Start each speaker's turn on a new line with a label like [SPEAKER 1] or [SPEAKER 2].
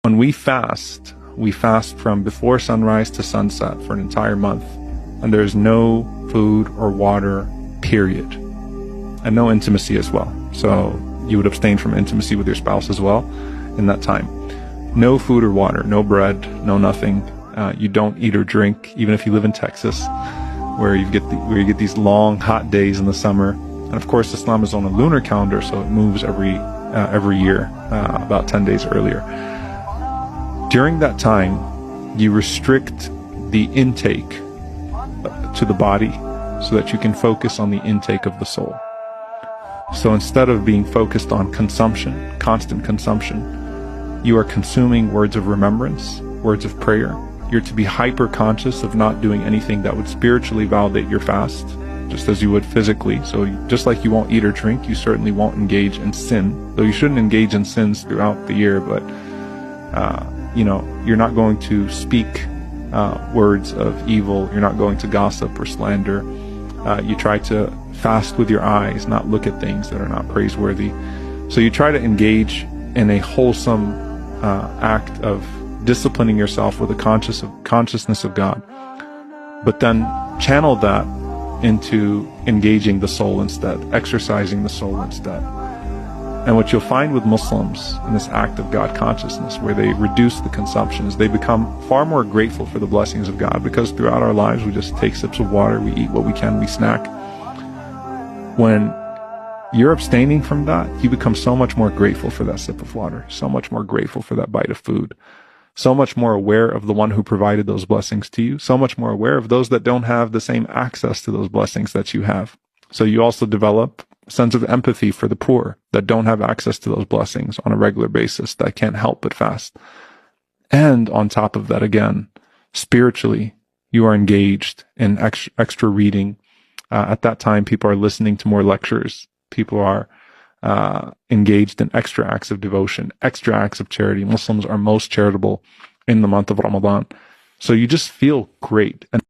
[SPEAKER 1] When we fast from before sunrise to sunset for an entire month, and there's no food or water, period. And no intimacy as well. So you would abstain from intimacy with your spouse as well in that time. No food or water, no bread, no nothing. You don't eat or drink, even if you live in Texas, where you get these long, hot days in the summer. And of course, Islam is on a lunar calendar, so it moves every year, about 10 days earlier. During that time, you restrict the intake to the body so that you can focus on the intake of the soul. So instead of being focused on consumption, constant consumption, you are consuming words of remembrance, words of prayer. You're to be hyper conscious of not doing anything that would spiritually validate your fast, just as you would physically. So just like you won't eat or drink, you certainly won't engage in sin. Though you shouldn't engage in sins throughout the year, but you're not going to speak words of evil. You're not going to gossip or slander. You try to fast with your eyes, not look at things that are not praiseworthy. So you try to engage in a wholesome act of disciplining yourself with a consciousness of God, but then channel that into engaging the soul instead, exercising the soul instead. And what you'll find with Muslims in this act of God consciousness, where they reduce the consumption, is they become far more grateful for the blessings of God, because throughout our lives we just take sips of water, we eat what we can, we snack. When you're abstaining from that, you become so much more grateful for that sip of water, so much more grateful for that bite of food, so much more aware of the one who provided those blessings to you, so much more aware of those that don't have the same access to those blessings that you have. So you also develop a sense of empathy for the poor that don't have access to those blessings on a regular basis, that can't help but fast. And on top of that, again, spiritually, you are engaged in extra reading. At that time, people are listening to more lectures. People are engaged in extra acts of devotion, extra acts of charity. Muslims are most charitable in the month of Ramadan. So you just feel great. And